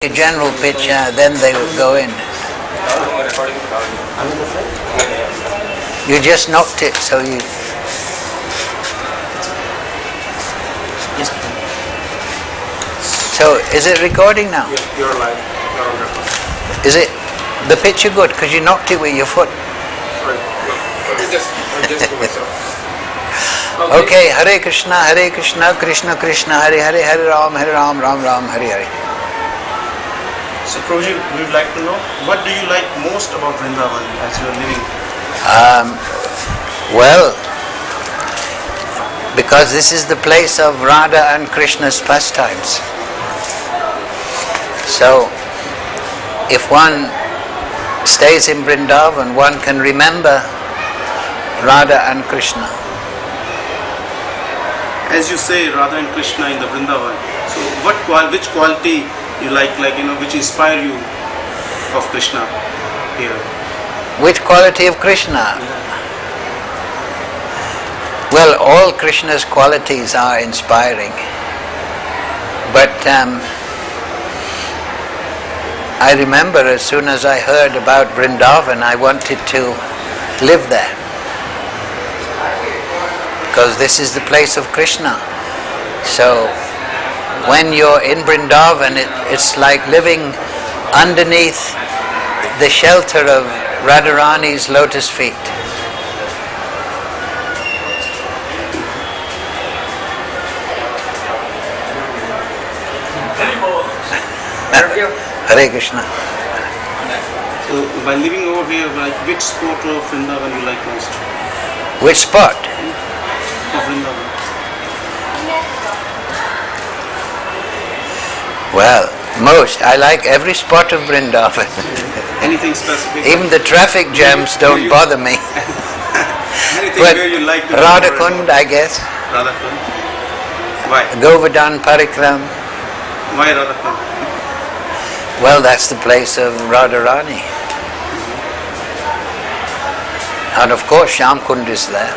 a general picture, then they would go in. You just knocked it, so you... So, is it recording now? Yeah, you're live. You're on record. Is it the picture good? Because you knocked it with your foot. Sorry. No, just to myself. Okay, Hare Krishna, Krishna Krishna, Hare Hare, Hare Ram, Ram Ram, Hare Hare. So, Prabhuji, we would like to know, what do you like most about Vrindavan as you are living? Well, because this is the place of Radha and Krishna's pastimes. So, if one stays in Vrindavan, one can remember Radha and Krishna. As you say, Radha and Krishna in the Vrindavan, so which quality you like, which inspire you of Krishna here? Which quality of Krishna? Well, all Krishna's qualities are inspiring. But I remember as soon as I heard about Vrindavan, I wanted to live there. Because this is the place of Krishna. So, when you're in Vrindavan, it's like living underneath the shelter of Radharani's lotus feet. Hare Krishna. So, by living over here, which spot of Vrindavan you like most? Which spot? Of Vrindavan. Well, I like every spot of Vrindavan. Anything specific? Even the traffic jams don't bother me. Anything But where you like to Radhakund, I guess. Radhakund? Why? Govardhan Parikram. Why Radhakund? Well, that's the place of Radharani. And of course, Shyamkund is there.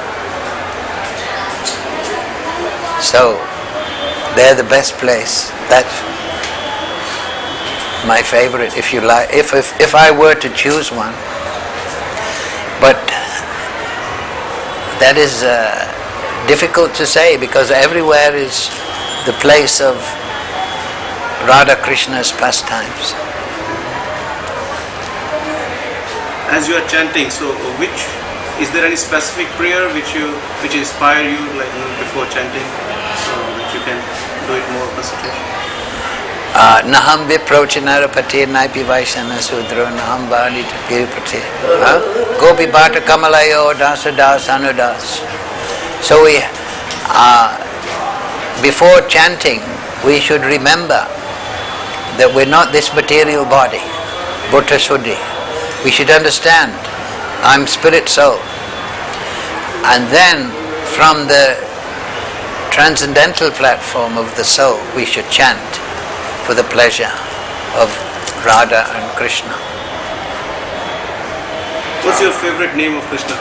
So, they're the best place. That's my favorite, if you like. If I were to choose one. But that is difficult to say because everywhere is the place of Radha Krishna's pastimes. As you are chanting, so is there any specific prayer which inspire you before chanting, so that you can do it more concentration? Naham viprocha narapati naipi vaishana sudro naham bali tapiripati. Gopi bhata kamalayo dasa das anudas. So before chanting, we should remember that we're not this material body, Bhuta Suddhi. We should understand, I'm spirit soul. And then from the transcendental platform of the soul, we should chant for the pleasure of Radha and Krishna. What's your favorite name of Krishna?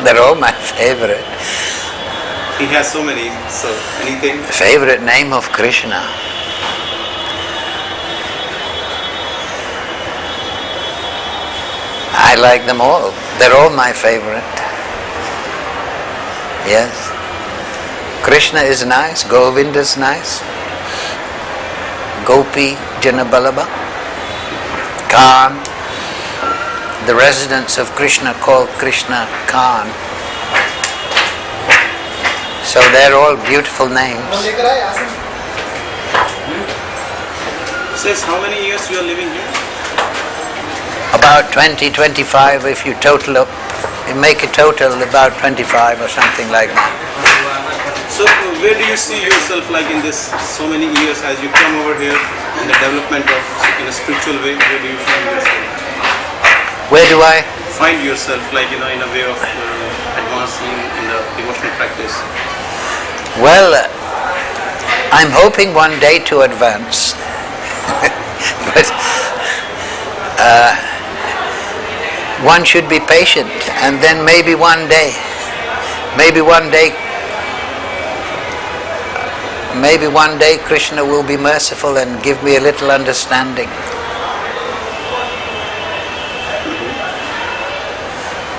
They're all my favorite. He has so many, so anything? Favorite name of Krishna? I like them all. They're all my favorite. Yes. Krishna is nice, Govinda is nice. Gopi, Janabalaba. Khan. The residents of Krishna call Krishna Khan. So they're all beautiful names. Says how many years you are living here? About 20, 25 if you total up. You make a total about 25 or something like that. So where do you see yourself in this so many years as you come over here in the development of in a spiritual way? Where do you find yourself? Where do I? Find yourself in a way of advancing in the devotional practice. Well, I'm hoping one day to advance. But one should be patient, and then maybe one day maybe one day Krishna will be merciful and give me a little understanding.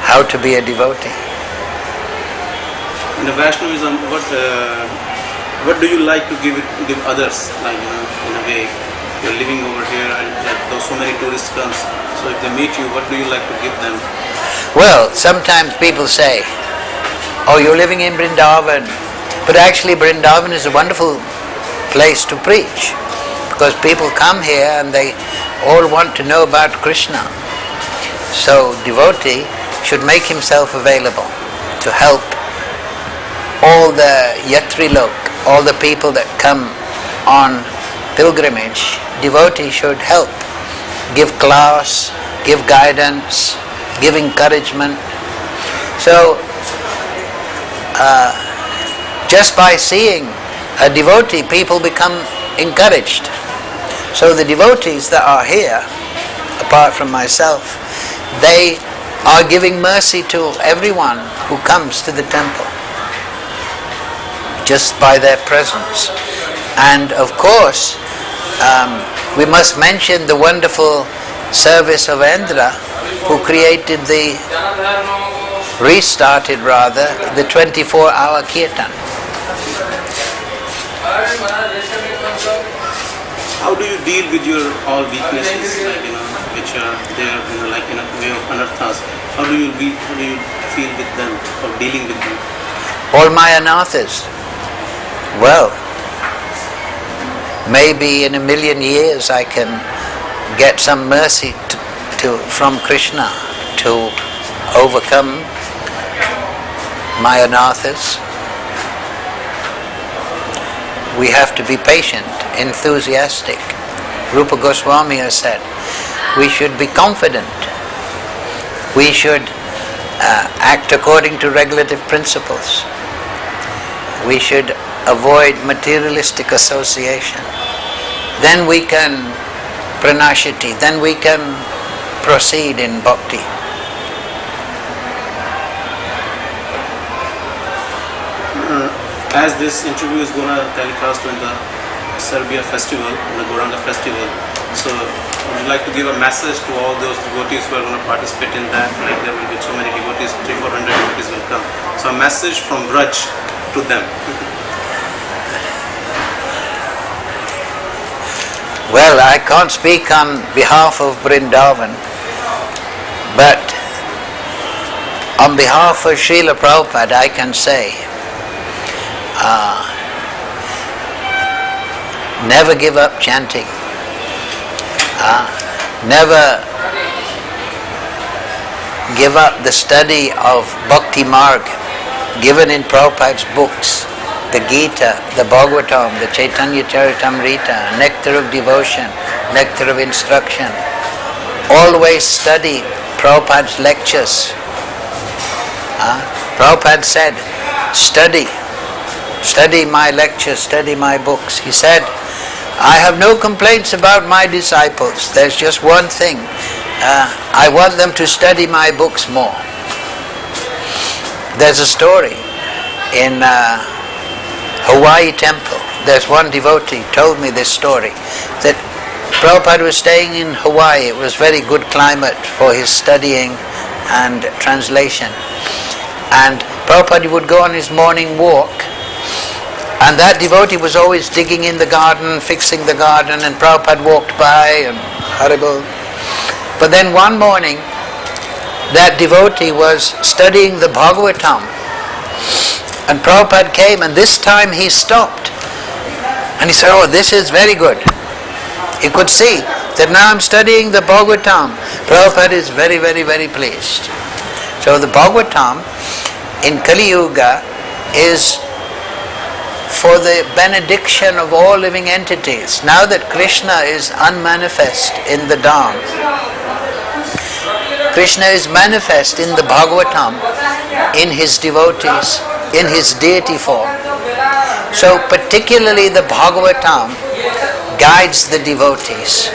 How to be a devotee. In the Vaishnavism, what do you like to give others? Like, in a way, you're living over here and like, so many tourists comes. So if they meet you, what do you like to give them? Well, sometimes people say, oh, you're living in Vrindavan. But actually Vrindavan is a wonderful place to preach, because people come here and they all want to know about Krishna. So devotee should make himself available to help all the yatri lok, all the people that come on pilgrimage. Devotee should help, give class, give guidance, give encouragement. So just by seeing a devotee, people become encouraged. So the devotees that are here, apart from myself, they are giving mercy to everyone who comes to the temple, just by their presence. And of course, we must mention the wonderful service of Indra, who restarted the 24-hour kirtan. How do you deal with your all weaknesses, like, which are there, like in a way of anarthas? How do you feel with them, or dealing with them? All my anathas. Well, maybe in a million years I can get some mercy from Krishna to overcome my anathas. We have to be patient, enthusiastic. Rupa Goswami has said, we should be confident. We should act according to regulative principles. We should avoid materialistic association. Then we can pranashiti, then we can proceed in bhakti. As this interview is going to telecast on the Serbia festival, the Goranga festival, so would you like to give a message to all those devotees who are going to participate in that? Like, there will be so many devotees, 300-400 devotees will come. So a message from Braj to them. Well, I can't speak on behalf of Vrindavan, but on behalf of Srila Prabhupada I can say, never give up chanting. Never give up the study of Bhakti Marg given in Prabhupada's books, the Gita, the Bhagavatam, the Chaitanya Charitamrita, Nectar of Devotion, Nectar of Instruction. Always study Prabhupada's lectures. Prabhupada said, study my lectures, study my books. He said, I have no complaints about my disciples. There's just one thing. I want them to study my books more. There's a story in Hawaii temple. There's one devotee told me this story, that Prabhupada was staying in Hawaii. It was very good climate for his studying and translation. And Prabhupada would go on his morning walk, and that devotee was always digging in the garden, fixing the garden, and Prabhupada walked by and horrible. But then one morning, that devotee was studying the Bhagavatam, and Prabhupada came, and this time he stopped. And he said, oh, this is very good. He could see that now I'm studying the Bhagavatam. Prabhupada is very, very, very pleased. So the Bhagavatam in Kali Yuga is for the benediction of all living entities. Now that Krishna is unmanifest in the Dham, Krishna is manifest in the Bhagavatam, in his devotees, in his deity form. So particularly the Bhagavatam guides the devotees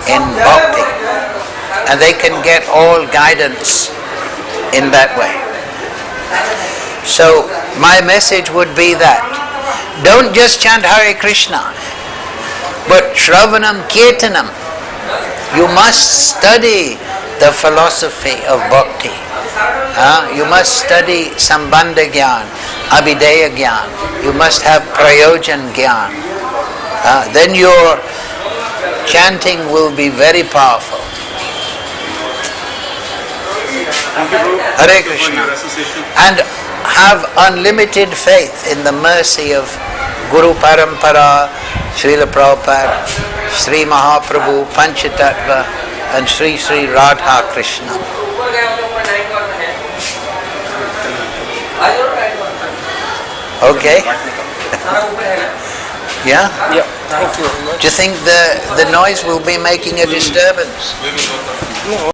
in bhakti, and they can get all guidance in that way. So my message would be that Don't just chant Hare Krishna, but Shravanam Kirtanam. You must study the philosophy of Bhakti. You must study Sambandha Gyan, Abhideya Gyan. You must have Prayojan Gyan. Then your chanting will be very powerful. Thank you, Prabhu. Hare Thank you for Krishna. your association. And have unlimited faith in the mercy of Guru Parampara, Srila Prabhupada, Sri Mahaprabhu, Panchatattva, and Sri Sri Radha Krishna. Okay? Yeah? Yeah, thank you very much. Do you think the noise will be making a disturbance? No.